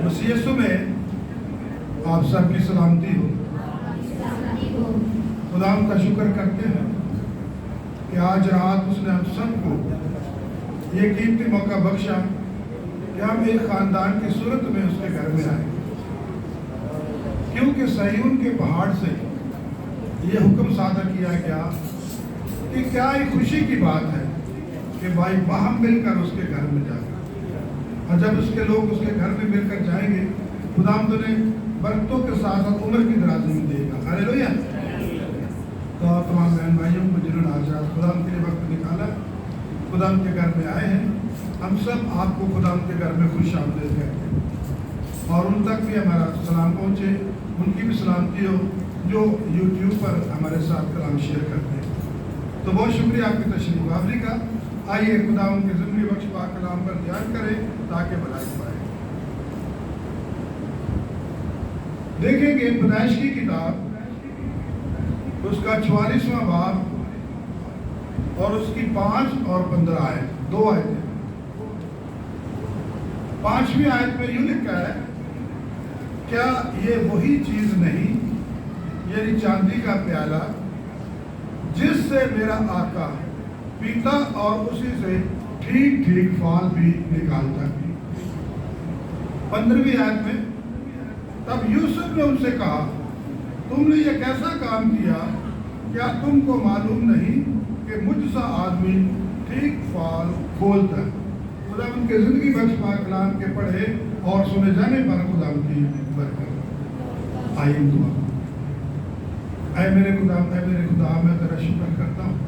مسیح یسوع میں آپ سب کی سلامتی ہو۔ خدا کا شکر کرتے ہیں کہ آج رات اس نے ہم سب کو یہ قیمتی موقع بخشا کہ ہم ایک خاندان کی صورت میں اس کے گھر میں آئے، کیونکہ صہیون کے پہاڑ سے یہ حکم صادر کیا گیا کہ کیا ایک خوشی کی بات ہے کہ بھائی باہم مل کر اس کے گھر میں جائیں، اور جب اس کے لوگ اس کے گھر میں مل کر جائیں گے خداوند انہیں برکتوں کے ساتھ ساتھ عمر کی درازی میں دے گا۔ ہاللیلویا۔ تو تمام بہن بھائیوں کو جنہوں نے آج رات خداوند کے لیے وقت نکالا، خداوند کے گھر میں آئے ہیں، ہم سب آپ کو خداوند کے گھر میں خوش آمدید کہتے ہیں، اور ان تک بھی ہمارا سلام پہنچے، ان کی بھی سلامتی ہو جو یوٹیوب پر ہمارے ساتھ کلام شیئر کرتے ہیں۔ تو بہت شکریہ آپ کی تشریف آوری کا۔ آئیے خداوند کے زندگی بخش پاک کلام پر دھیان کریں تاکہ بھلائی پائے۔ دیکھیں گے پیدائش کی کتاب اس کا 44واں باب اور اس کی 5 اور 15 آیت، 2 آیتیں۔ 5ویں آیت میں یوں لکھا ہے، کیا یہ وہی چیز نہیں، یعنی چاندی کا پیالہ، جس سے میرا آقا پیتا اور اسی سے ٹھیک ٹھیک فال بھی نکالتا ہے۔ 15ویں آیت میں، تب یوسف نے ان سے کہا، تم نے یہ کیسا کام کیا؟ کیا تم کو معلوم نہیں کہ مجھ سا آدمی ٹھیک فال کھولتا ہے؟ خدا ان کے زندگی بخش پاک کلام کے پڑھے اور سنے جانے پر خدا ان کی برکت۔ آئیے دعا۔ اے میرے خدا، میں تیرا شکر کرتا ہوں،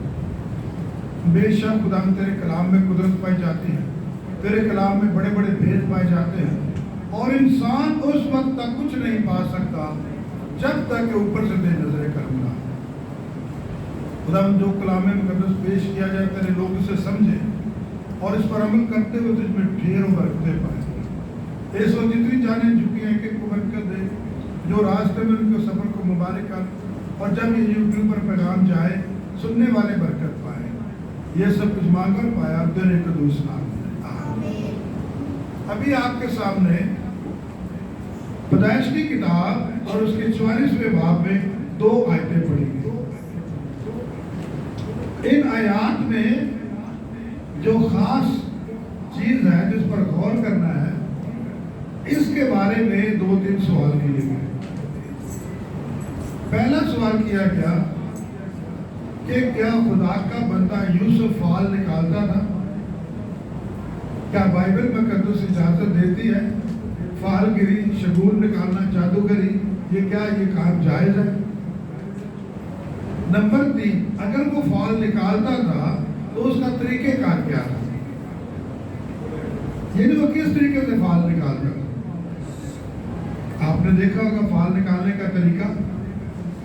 بے شک خدا تیرے کلام میں قدرت پائی جاتی ہے، تیرے کلام میں بڑے بڑے بھید پائے جاتے ہیں، اور انسان اس وقت تک کچھ نہیں پا سکتا جب تک کہ اوپر سے تیری نظر کرم نہ آئے۔ خدا جو کلام مقدس پیش کیا جائے تیرے لوگ اسے سمجھیں اور اس پر عمل کرتے ہوئے تجھ میں ڈھیروں برکتیں پائیں۔ اس وقت جتنی جانیں جھکی ہیں کہ کو برکت دے، جو راستے میں ان کے سفر کو مبارک کر، اور جب یہ یوٹیوب پر پیغام جائے سننے والے برکت پائیں۔ یہ سب کچھ مانگ کر پایا تیرے قدوس نام میں، آمین۔ ابھی آپ کے سامنے پیدائش کی کتاب اور اس کے 44ویں باب میں 2 آیتیں پڑھی گئی۔ ان آیات میں جو خاص چیز ہے جس پر غور کرنا ہے، اس کے بارے میں 2-3 سوال کیے گئے۔ پہلا سوال کیا گیا کہ کیا خدا کا بندہ یوسف فال نکالتا تھا؟ کیا بائبل مقدس اجازت دیتی ہے فال گری، شگون نکالنا، جادوگری، یہ کام جائز ہے؟ نمبر 3، اگر وہ فال نکالتا تھا تو اس کا طریقہ کار کیا تھا؟ یعنی وہ کس طریقے سے فال نکالتا تھا؟ آپ نے دیکھا ہوگا فال نکالنے کا طریقہ،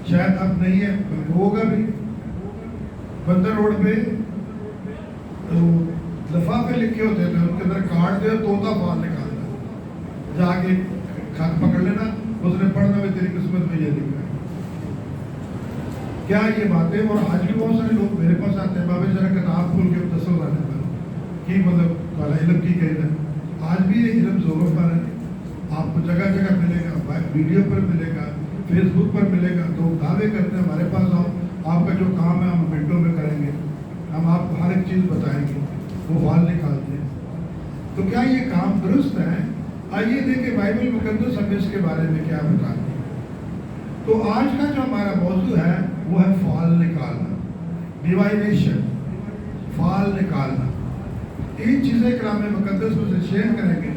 شاید اب نہیں ہے، ہوگا بھی۔ بندر روڈ پہ لفافے لکھے ہوتے تھے، ان کے اندر کاٹ دے طوطا فال نکالتا ہے، جا کے خط پکڑ لینا، اس نے پڑھنا بھی تیری قسمت میں یہ لکھا ہے۔ کیا یہ باتیں، اور آج بھی بہت سارے لوگ میرے پاس آتے ہیں، بابا ذرا کتاب کھول کے تصور آنے پر کہ مطلب والا علم کی کہنا ہے۔ آج بھی یہ علم زوروں پر ہے، آپ کو جگہ جگہ ملے گا، ویڈیو پر ملے گا، فیس بک پر ملے گا۔ تو دعوے کرتے ہیں ہمارے پاس آؤ، آپ کا جو کام ہے ہم منٹوں میں کریں گے، ہم آپ کو ہر ایک چیز بتائیں گے۔ وہ فال نکالتے ہیں۔ تو کیا یہ کام درست ہے؟ آئیے دیکھیں بائبل مقدس ہمیں اس کے بارے میں کیا بتاتی ہے۔ تو آج کا جو ہمارا موضوع ہے وہ ہے فال نکالنا، ڈیوائنیشن، فال نکالنا۔ 3 چیزیں کلام مقدس میں سے شیئر کریں گے۔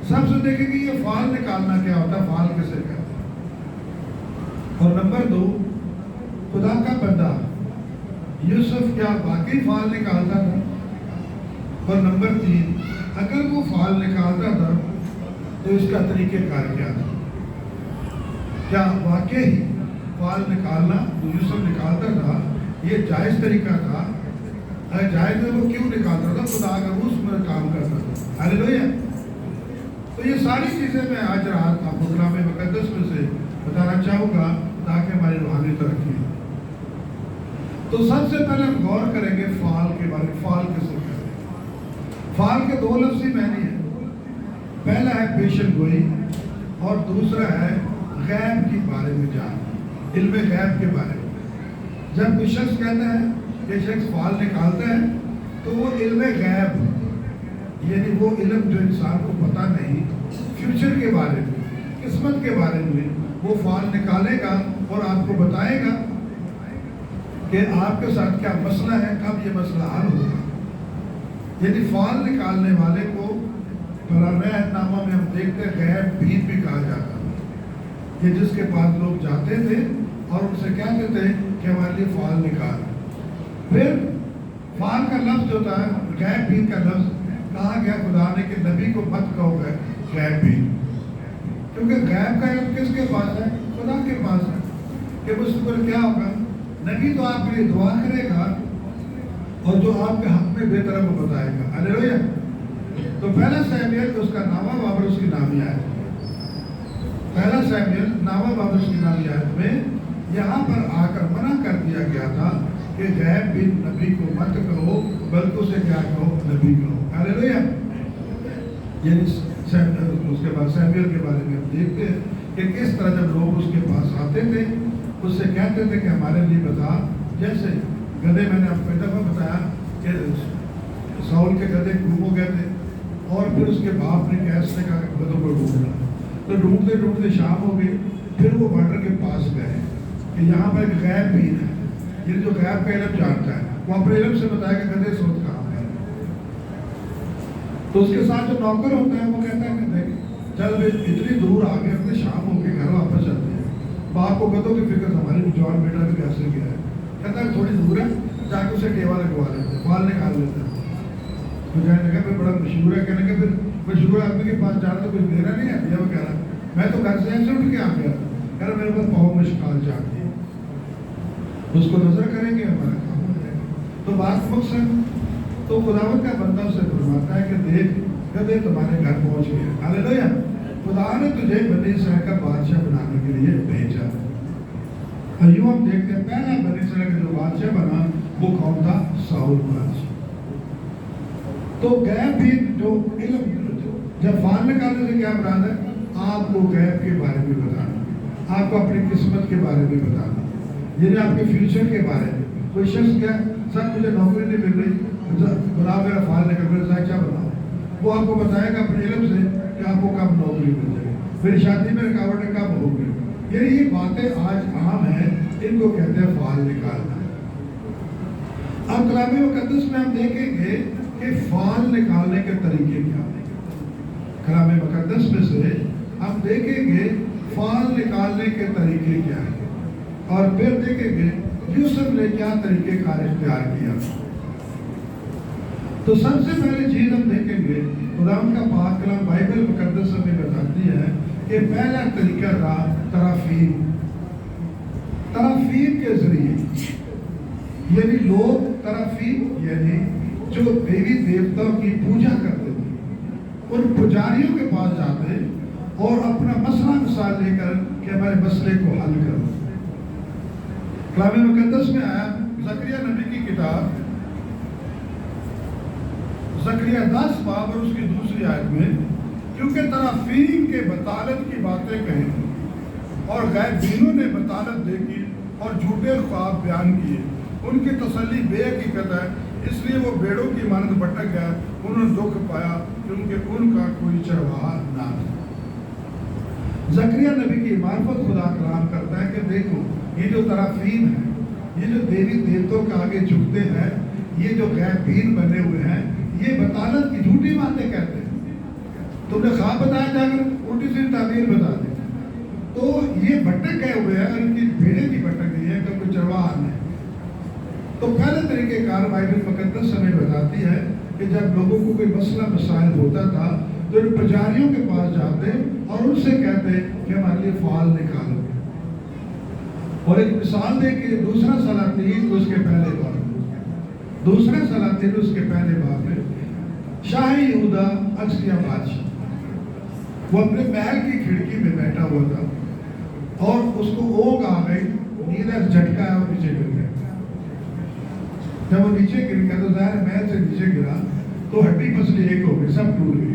سب سے دیکھیں گے یہ فال نکالنا کیا ہوتا ہے، فال کیسے کرتے ہیں۔ اور نمبر 2، خدا کا بندہ یوسف کیا واقعی فال نکالتا تھا؟ اور نمبر 3، اگر وہ فال نکالتا تھا تو اس کا طریقہ کار کیا تھا؟ کیا واقعی فال نکالنا جو یوسف نکالتا تھا یہ جائز طریقہ تھا؟ اگر جائز ہے وہ کیوں نکالتا تھا؟ خدا اگر اس میں کام کرتا تھا۔ ہاللیلویا۔ تو یہ ساری چیزیں میں آج رات آپ کو کلام مقدس میں سے بتانا چاہوں گا تاکہ ہماری روحانی ترقی ہو۔ تو سب سے پہلے ہم غور کریں گے فال کے بارے میں۔ فال کیسے کہتے ہیں؟ فال کے 2 لفظی معنی ہیں۔ پہلا ہے پیشن گوئی اور دوسرا ہے غیب کے بارے میں جاننا، علم غیب کے بارے میں۔ جب کوئی شخص کہتا ہے کہ شخص فال نکالتا ہے تو وہ علم غیب، یعنی وہ علم جو انسان کو پتہ نہیں فیوچر کے بارے میں، قسمت کے بارے میں، وہ فال نکالے گا اور آپ کو بتائے گا کہ آپ کے ساتھ کیا مسئلہ ہے، کب یہ مسئلہ حل ہوگا۔ یعنی فال نکالنے والے کو پرانے عہدنامہ میں ہم دیکھتے ہیں غیب بھی کہا جاتا ہے، یہ جس کے پاس لوگ جاتے تھے اور ان سے کہتے تھے کہ ہمارے لیے فال نکال۔ پھر فال کا لفظ جو تھا غیب بھی کا لفظ کہا گیا خدا نے کہ نبی کو مت کہو گے غیب بھی، کیونکہ غیب کا علم کس کے پاس ہے؟ خدا کے پاس ہے کہ مستقبل کیا ہوگا۔ نبی تو آپ کے لیے دعا کرے گا اور جو آپ کے حق میں بہتر ہے وہ بتائے گا۔ ہلیلویا۔ تو پہلا سیموئیل اس کا نامہ بابر اس کی نامی آیت، پہلا سیموئیل نامہ بابر اس کی نامی آیت میں یہاں پر آ کر منع کر دیا گیا تھا کہ غیب بھی نبی کو مت کہو بلکہ اسے کیا کہو؟ نبی کہو۔ ہلیلویا۔ یعنی اس کے بعد سیموئیل کے بارے میں ہم دیکھتے ہیں کہ کس طرح جب لوگ اس کے پاس آتے تھے اس سے کہتے تھے کہ ہمارے لیے بتا، جیسے گدھے، میں نے آپ کو ایک دفعہ بتایا کہ ساؤل کے گدھے گم ہو گئے تھے اور پھر اس کے باپ نے کیس نے کہا کہ گدھوں کو ڈھونڈنا، تو ڈھونڈتے ڈھونڈتے شام ہو گئی، پھر وہ بارڈر کے پاس گئے کہ یہاں پر ایک غیب بھی ہے، یہ جو غیب کا علم جانتا ہے وہ اپنے علم سے بتایا کہ گدھے سوت کہاں ہے۔ تو اس کے ساتھ جو نوکر ہوتا ہے وہ کہتا ہے کہ دیکھ چل اتنی دور آ گئے، اپنے شام ہو کے گھر واپس چلتے ہیں، باپ کو گدھوں کی فکر ہمارے جوان بیٹا بھی کیسے گیا ہے، کہتا ہے تھوڑی دور ہے جا کے اسے ٹیوا لگوا لیتے ہیں، بال نکال لیتے ہیں۔ تو کہنے لگا پھر بڑا مشہور ہے، کہنے لگا پھر مشہور آدمی کے پاس جانا تو کچھ دینا نہیں ہے، وہ کہہ رہا میں تو گھر سے ایسے اٹھ کے آ گیا، کہہ رہا میرے پاس پاؤں میں شکال چاہتی ہے، اس کو نظر کریں گے ہمارا کام ہو جائے گا۔ تو بات مقصد تو خداوند کا بندہ اسے فرماتا ہے کہ دیکھ گدھے تمہارے گھر پہنچ گئے۔ ہلیلویا۔ خدا نے تجھے بنی اسرائیل کا بادشاہ بنانے کے لیے بھیجا۔ ایوب ہم دیکھتے ہیں پہلا بنی اسرائیل کا جو بادشاہ بنا وہ کون تھا؟ ساؤل بادشاہ۔ تو غیب بھی جو علم جب فال نکالنے سے کیا مراد ہے؟ آپ کو غیب کے بارے میں بتانا، آپ کو اپنی قسمت کے بارے میں بتانا، یعنی آپ کے فیوچر کے بارے میں۔ کوئی شخص کیا سر مجھے نوکری نہیں مل رہی، بنا میرا فال نکل رہا ہے، کیا بتاؤں؟ وہ آپ کو بتائے گا اپنے علم سے کہ آپ کو کب نوکری مل جائے گی، پھر شادی میں رکاوٹیں کب ہوگی۔ یعنی یہ باتیں آج عام ہیں، ان کو کہتے ہیں فال نکالنا۔ اب کلام مقدس میں ہم دیکھیں گے کہ فال نکالنے کے طریقے کیا ہیں۔ کلام مقدس میں سے ہم دیکھیں گے فال نکالنے کے طریقے کیا ہیں، اور پھر دیکھیں گے یوسف نے کیا طریقہ کار اختیار کیا۔ تو سب سے پہلے چیز ہم دیکھیں گے خداوند کا پاک کلام بائبل مقدس ہمیں بتاتی ہے کہ پہلا طریقہ تھا ترافیم۔ ترافیم کے ذریعے یعنی لوگ ترافیم یعنی جو دیوی دیوتاؤں کی پوجا کرتے تھے ان پجاریوں کے پاس جاتے اور اپنا مسئلہ مثال لے کر کہ ہمارے مسئلے کو حل کرو۔ کلام مقدس میں آیا زکریا نبی کی کتاب زکریا 10 باب اور اس کی دوسری آیت میں، کیونکہ ترافیم کے بطالت کی باتیں کہیں اور غیب بینوں نے بطالت دیکھی اور جھوٹے خواب بیان کیے، ان کی تسلی بے حقیقت ہے، اس لیے وہ بیڑوں کی مانند بھٹک گیا، انہوں نے دکھ پایا کیونکہ ان کا کوئی چرواہا نہ تھا۔ زکریا نبی کی معرفت خدا کلام کرتا ہے کہ دیکھو یہ جو ترافیم ہے، یہ جو دیوی دیوتوں کے آگے جھکتے ہیں، یہ جو غیب بین بنے ہوئے ہیں، یہ بطالت کی جھوٹی باتیں کہتے ہیں۔ تم نے خواب بتایا جا کر الٹی سی تعبیر بتا دی، تو یہ بھٹک گئے ہوئے ہیں، ان کی بھیڑیں بھی بھٹک گئی ہیں کہ کوئی چرواہا نہیں۔ تو پہلے طریقہ کار بائبل مقدس ہمیں بتاتی ہے کہ جب لوگوں کو کوئی مسئلہ مسائل ہوتا تھا تو ان پجاریوں کے پاس جاتے اور ان سے کہتے کہ ہمارے لیے فال نکالو۔ اور ایک مثال دے کہ دوسرا سلاطین اس کے پہلے باب دوسرا سلاطین اس کے پہلے باب میں شاہ یہودا عزقیہ بادشاہ وہ اپنے محل کی کھڑکی میں بیٹھا ہوا تھا اور اس کو اوگ آ گئی، نیند ایسا جھٹکا ہے اور نیچے گر گیا۔ جب وہ نیچے گر گیا تو ظاہر محل سے نیچے گرا تو ہڈی پسلی ایک ہو گئی، سب ٹوٹ گئی۔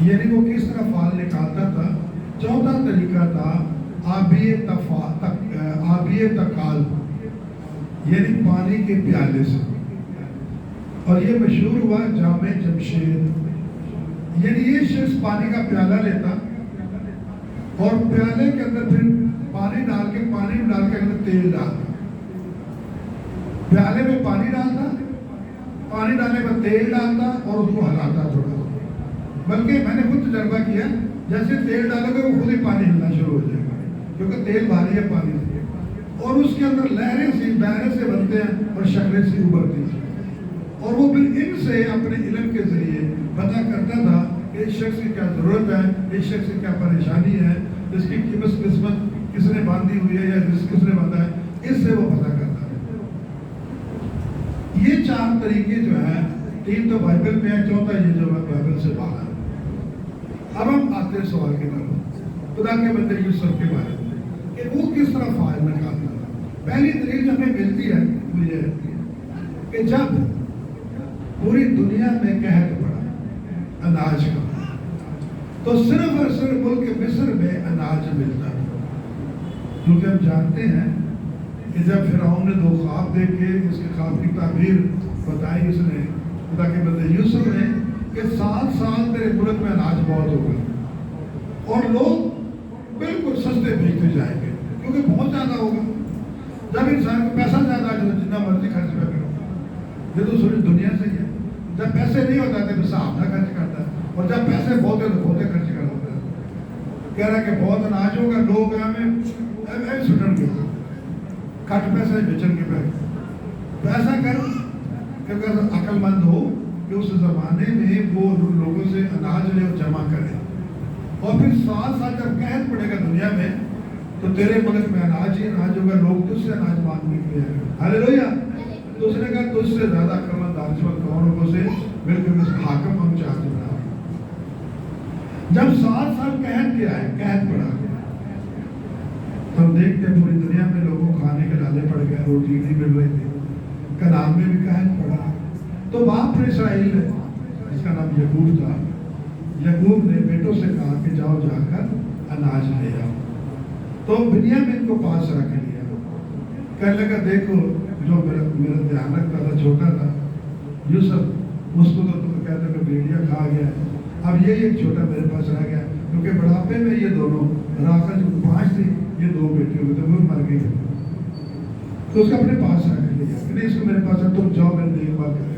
یعنی وہ کس طرح فال نکالتا تھا. چوتھا طریقہ تھا آبی تقال، یعنی پانی کے پیالے سے. اور یہ مشہور ہوا جامع جمشید. یعنی یہ شخص پانی کا پیالہ لیتا اور پیالے کے اندر پھر پانی میں ڈال کے اندر تیل ڈالتا. پیالے میں پانی ڈالتا، پانی ڈالنے پر تیل ڈالتا اور اس کو ہلاتا تھوڑا. بلکہ میں نے خود تجربہ کیا، جیسے تیل ڈالو گے وہ خود ہی پانی ہلنا شروع ہو جائے گا، کیونکہ تیل بھاری ہے پانی سے، اور اس کے اندر لہریں سی دائرے سے بنتے ہیں اور شکلیں سی ابھرتی ہیں. اور وہ پھر ان سے اپنے علم کے ذریعے پتا کرتا تھا کہ اس شخص کی کیا ضرورت ہے، اس شخص کی کیا پریشانی ہے، اس کی قسمت کس نے باندھی ہوئی ہے یا کس نے باندھا ہے. اس سے وہ پتا کرتا ہے. یہ 4 طریقے جو ہیں، 3 تو بائبل میں ہے، چوتھا یہ جو ہے بائبل سے باہر. اب ہم آتے ہیں سوال کی طرف. خدا کے بندے یوسف کے بارے میں کہ وہ کس طرح فائل نکالتا تھا. پہلی دلیل جو ہمیں ملتی ہے وہ یہ ہے کہ جب پوری دنیا میں قحط پڑا اناج کا، تو صرف اور صرف ملک مصر میں اناج ملتا تھا. کیونکہ ہم جانتے ہیں کہ جب فرعون نے 2 خواب دیکھے، اس کے خواب کی تعبیر بتائی اس نے خدا کے بندے یوسف نے کہ 7 سال تیرے ملک میں اناج بہت ہوگا اور لوگ بالکل سستے بیچتے جائیں گے کیونکہ بہت زیادہ ہوگا. جب انسان کو پیسہ زیادہ آ جائے جتنا مرضی خرچ پہ کرو، یہ تو سوری دنیا سے ہی ہے. جب پیسے نہیں ہوتا تو صاحب نہ خرچ کرتا ہے، اور جب پیسے بہت ہے تو بہت خرچ کر دیتا ہے. کہہ رہا ہے کہ بہت اناج ہوگا، لوگ ہمیں سٹن گے، کٹ پیسے بیچن کے پہ ایسا کر کہ اگر عقل مند ہو کہ اس زمانے میں وہ لوگوں سے اناج لے اور جمع کرے، اور پھر 7 سال جب قحط پڑے گا دنیا میں تو تیرے ملک میں اناج ہی اناج ہوگا، لوگ تجھ سے اناج مانگنے کے لیے آئیں گے. ہاللیلویہ. تو اس نے کہا تجھ سے زیادہ عقل مند دانشور کون ہو سے بالکل اس حاکم ہم چاہتے ہیں. جب 7 سال قحط کے آئے، قحط پڑا، تو ہم دیکھتے ہیں پوری دنیا میں لوگوں کو کھانے کے لالے پڑ گئے، روٹی نہیں مل رہی تھی. کنعان میں بھی قحط پڑا. تو باپ اسرائیل نے، جس کا نام یعقوب تھا، یعقوب نے بیٹوں سے کہا کہ جاؤ جا کر اناج لے آؤ. تو بنیامین کو پاس رکھ لیا. کہنے لگا دیکھو جو میرا دھیان رکھتا تھا، چھوٹا تھا یوسف، اس کو تو تم کہتے کہ بیڑیا کھا گیا، اب یہ ایک چھوٹا میرے پاس رہ گیا. کیونکہ بڑھاپے میں یہ دونوں، راکل جو 5 تھی، یہ 2 بیٹے ہوئے تھے، وہ مر گئی. تو اس کو اپنے پاس رکھ لیا کہ نہیں اس کو میرے پاس ہے، تم جاؤ میری دیکھ بھال کرے.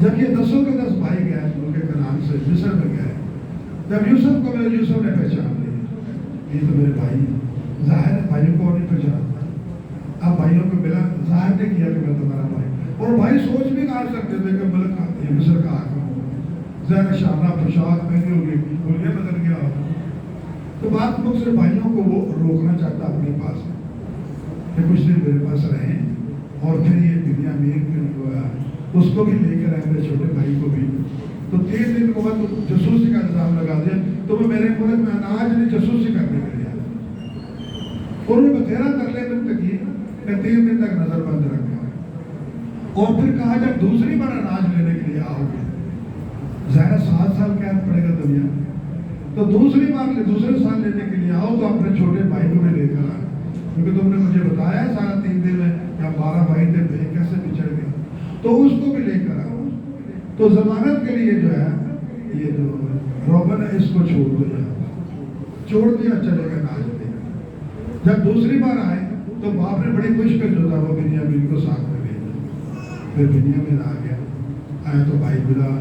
جب یہ 10 کے 10 بھائی گئے ان کے کنعان سے مصر میں گئے، جب یوسف کو میرے یوسف نے پہچان لیا، یہ تو میرے بھائی ہیں. ظاہر ہے بھائیوں کو نہیں پہچانتا. اب بھائیوں کو ملا، ظاہر نے کیا کہ میں تمہارا بھائی. اور بھائی سوچ بھی کہا سکتے تھے کہ ملک یہ مصر کا حاکم ہوگا، ظاہر شانہ پوشاک پہنی ہوگی، بولے بدل گیا ہوگا. تو بات لوگ سے بھائیوں کو وہ روکنا چاہتا اپنے پاس کہ کچھ دن میرے پاس رہیں، اور پھر یہ بنیامین جو ہے اس کو بھی لے کر آئے، میرے چھوٹے بھائی کو بھی. تو 3 دن کے بعد جاسوسی کا الزام لگا دیا، تو وہ میرے ملک میں اناج نے جاسوسی کرنے کے لیے آیا. اور انہیں بتھیرا ترلے دن تک یہ کہ 3 دن تک نظر بند رکھا. اور پھر کہا جب دوسری بار اناج لینے کے لیے آؤ گے، ظاہر 7 سال قید پڑے گا دنیا میں، تو دوسرے سال لینے کے لیے آؤ تو اپنے چھوٹے بھائی کو بھی لے کر آئے. کیونکہ تم نے مجھے بتایا سارا 3 دن میں یا 12 بھائی تھے، بھائی کیسے بچڑ گئے، تو اس کو بھی لے کر آؤ. تو ضمانت کے لیے جو ہے یہ جو روبن ہے اس کو چھوڑ دیا چلے گا ناج دے. جب دوسری بار آئے تو باپ نے بڑی مشکل جو تھا وہ بنیامین کو ساتھ میں بھیجا. پھر بنیامین آ گیا، آیا تو بھائی ملا.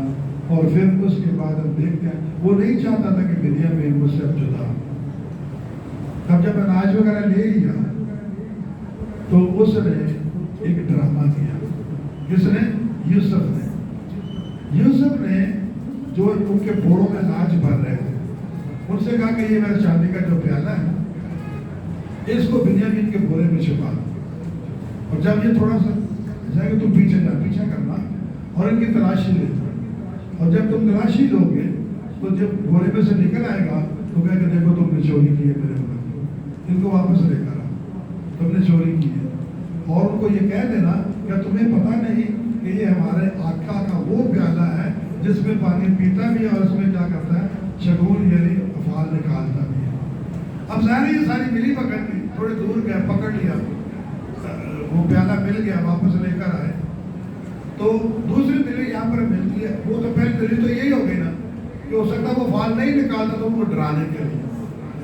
اور پھر اس کے بعد ہم دیکھتے ہیں وہ نہیں چاہتا تھا کہ بنیامین مجھ سے اب جدا. اب جب اناج وغیرہ لے لیا تو اس نے ایک ڈرامہ کیا. کس نے؟ یوسف نے جو ان کے بوڑوں میں اناج بھر رہے تھے ان سے کہا کہ یہ میرا چاندی کا جو پیالہ ہے اس کو بنیامین کے بورے میں چھپا دو، اور جب یہ تھوڑا سا جائے گا تو پیچھے کرنا اور ان کی تلاشی لے. اور جب تم تلاشی لو گے تو جب بورے میں سے نکل آئے گا تو کہے کہ دیکھو تم نے چوری کی ہے میرے ملک، ان کو واپس لے کر آؤ، تم نے چوری کی ہے. اور ان کو یہ کہہ دینا کہ تمہیں پتہ نہیں کہ یہ ہمارے آقا کا وہ پیالہ ہے جس میں پانی پیتا بھی ہے اور اس میں کیا کرتا ہے شگون یعنی افعال نکالتا بھی ہے. اب ظاہر یہ ساری ملی پکڑ لی, تھوڑے دور گیا پکڑ لیا, وہ پیالہ مل گیا واپس لے کر آئے, تو دوسری دلی یہاں پر ملتی ہے. وہ تو پہلی دلی تو یہی ہو گئی نا کہ ہو سکتا ہے وہ افعال نہیں نکالتا تو ان کو ڈرانے کے لیے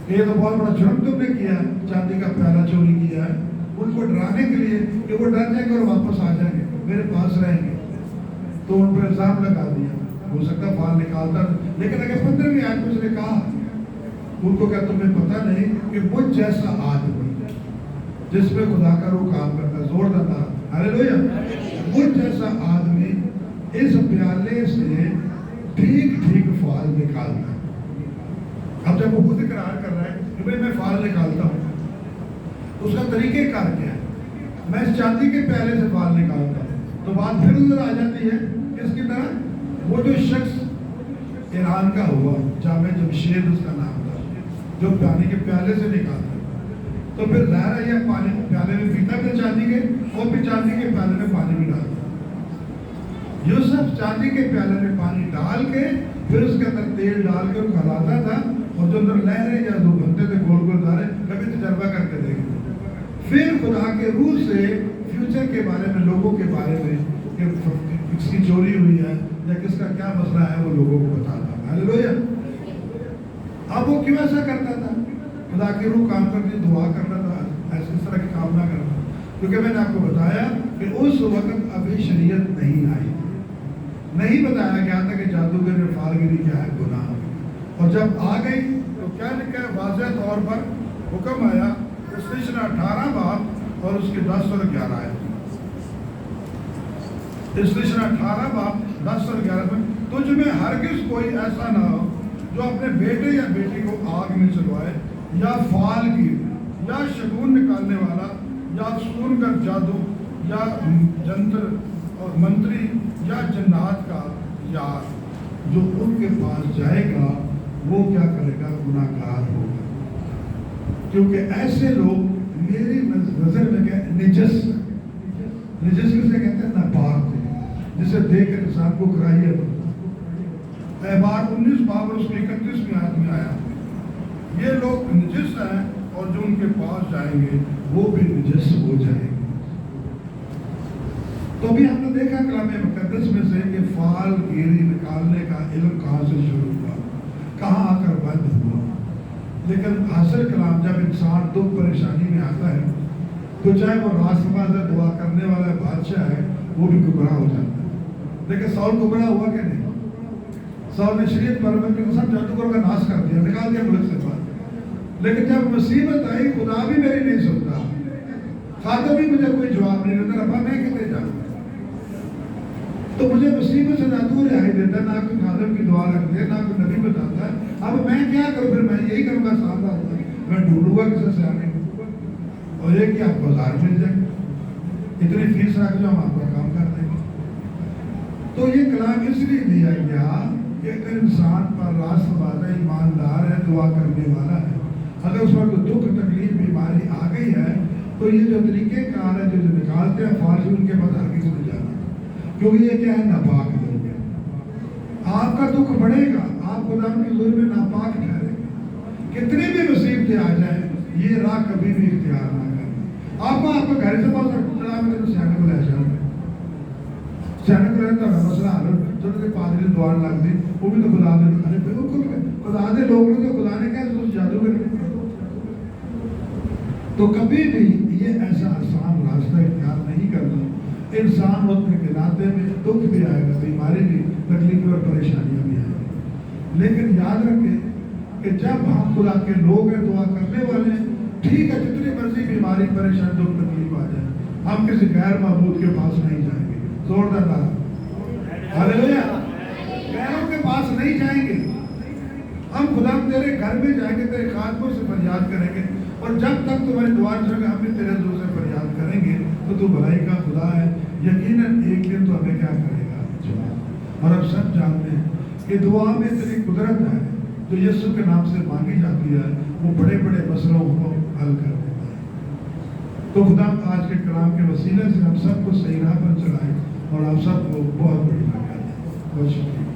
کہ یہ تو بہت بڑا جرم تم نے کیا ہے, چاندی کا پیالہ چوری کیا ہے, ان کو ڈرانے کے لیے کہ وہ ڈر جائیں گے اور واپس آ جائیں گے, میرے پاس رہیں گے. تو ان پر الزام لگا دیا. ہو سکتا ہے فال نکالتا, لیکن اگر 15ویں آیت میں اس نے کہا ان کو کیا تمہیں پتہ نہیں کہ مجھ جیسا آدمی جس میں خدا کا روح کام کرتا ہے, زور دیتا ہاللیلویا, مجھ جیسا آدمی اس پیالے سے ٹھیک ٹھیک فال نکالتا ہے. اب جب وہ خود اقرار کر رہا ہے کہ بھائی میں فال نکالتا ہوں, اس کا طریقہ کار کیا ہے, میں اس چاندی کے پیالے سے فال نکالتا ہوں, تو بات پھر ادھر آ جاتی ہے کس کی طرح, وہ جو شخص ایران کا ہوا جامع جمشید اس کا نام تھا, جو پانی کے پیالے سے نکالتا, تو پھر ظاہر ہے یہ پانی پیالے میں پیتا تھا چاندی کے, اور پھر چاندی کے پیالے میں پانی بھی ڈالتا. یوسف چاندی کے پیالے میں پانی ڈال کے پھر اس کے اندر تیل ڈال کے کھلاتا تھا, اور جو اندر لہریں یا جو بنتے تھے گول گول دارے, کبھی تجربہ کر کے دیکھیں. پھر خدا کے روح سے فیوچر کے بارے میں, لوگوں کے بارے میں کہ کس کی چوری ہوئی ہے یا کس کا کیا مسئلہ ہے, وہ لوگوں کو بتاتا. ہاللیلویا. اب وہ کیوں ایسا کرتا تھا؟ خدا کی روح کام کرتی, دعا کرتا تھا, ایسے اس طرح کے کام نہ کرتا, کیونکہ میں نے آپ کو بتایا کہ اس وقت ابھی شریعت نہیں آئی, نہیں بتایا گیا تھا کہ جادوگری اور فالگری کیا ہے, گناہ. اور جب آ گئی تو کیا لکھا ہے واضح طور پر حکم آیا, استشنا 18 باب اور اس کے 10 اور 11 آئے. استشنا 18 باب 10 اور 11 میں, تجھ میں ہرگز کوئی ایسا نہ ہو جو اپنے بیٹے یا بیٹی کو آگ میں چلوائے, یا فال گیر, یا شگون نکالنے والا, یا سون کا جادو, یا جنتر اور منتری, یا جنات کا یار. جو ان کے پاس جائے گا وہ کیا کرے گا, گناہ گار ہوگا. کیونکہ ایسے لوگ میری نظر میں کیا نجس, نجس کسے کہتے ہیں, ناپاک, جسے دیکھ کر انسان کو کراہیت ہوتا. احبار 19 باب اور اس کی 31ویں آیت میں آیا, یہ لوگ نجس ہیں اور جو ان کے پاس جائیں گے وہ بھی نجس ہو جائیں گے. تو بھی ہم نے دیکھا کلام مقدس میں سے کہ فال گیری نکالنے کا علم کہاں سے شروع ہوا, کہاں آ کر بند ہوا. لیکن حاصل کلام جب انسان دکھ پریشانی میں آتا ہے تو چاہے وہ راست باز ہے, دعا کرنے والا بادشاہ ہے, وہ بھی گمراہ ہو جاتا ہے. لیکن ساؤل گمراہ ہوا کہ نہیں؟ ساؤل نے شریعت پر سب جادوگروں کا ناش کر دیا, نکال دیا ملک سے باہر. لیکن جب مصیبت آئی, خدا بھی میری نہیں سنتا, خادم بھی مجھے کوئی جواب نہیں دیتا, ربا میں کتنے جاؤں, تو مجھے مصیبت سے نہ تو رہائی دیتا, نہ کوئی خادم کی دعا رکھتے, نہ کوئی نبی بتاتا ہے. اب میں کیا کروں, پھر میں یہی کروں گا, سامنا ہوتا ہے میں ڈھونڈوں گا کسی سے آنے, اور یہ کہ آپ بازار مل جائیں, اتنی فیس رکھ جو ہم آپ کا کام کر دیں گے. تو یہ کلام اس لیے دیا گیا کہ اگر انسان پر راست باز ہے, ایماندار ہے, دعا کرنے والا ہے, اگر اس پر کوئی دکھ تکلیف بیماری آ گئی ہے تو یہ جو طریقے کار ہے جو نکالتے ہیں فالج, ان کے پاس آگے سے جانا, کیونکہ یہ کیا ہے, ناپاک لوگ ہیں. آپ کا دکھ بڑھے گا, آپ خدا کی حضور میں ناپاک ٹھہرے گا. کتنی بھی مصیبتیں آ جائیں یہ راہ کبھی بھی اختیار نہ کریں. آپ کو گھر سے پاس چلا میں تو سیانے کو لے جاؤں گے, سیانے کو لے تو مسئلہ حل, چھوٹے پادری نے دعا لگ دی, وہ بھی تو خدا نے, ارے بالکل خدا نے لوگ نے تو خدا نے کہا تو جادو کر. تو کبھی بھی یہ ایسا آسان راستہ اختیار نہیں کرنا. انسان ہونے کے ناطے میں دکھ بھی آئے گا, بیماری بھی, تکلیفیں اور پریشانیاں بھی آئیں گی. لیکن یاد رکھیں کہ جب ہم خدا کے لوگ ہیں, دعا کرنے والے ہیں, ٹھیک ہے جتنی مرضی بیماری پریشانی دکھ تکلیف آ جائے, ہم کسی غیر معبود کے پاس نہیں جائیں گے. زوردار ہاللیلویا, غیروں کے پاس نہیں جائیں گے. ہم خدا تیرے گھر میں جائیں گے, تیرے خادموں سے فریاد کریں گے, اور جب تک تمہاری دعا چلے ہم بھی تیرے حضور سے فریاد کریں گے تو تو بھلائی کا خدا ہے. یقیناً ایک دن تو ہمیں کیا کرے گا, جواب. اور اب سب جانتے ہیں کہ دعا میں تیری قدرت ہے جو یسوع کے نام سے مانگی جاتی ہے, وہ بڑے بڑے مسئلوں کو حل کر دیتا ہے. تو خدا آج کے کلام کے وسیلے سے ہم سب کو صحیح راہ پر چلائیں, اور آپ سب کو بہت بڑی بات کریں. بہت شکریہ.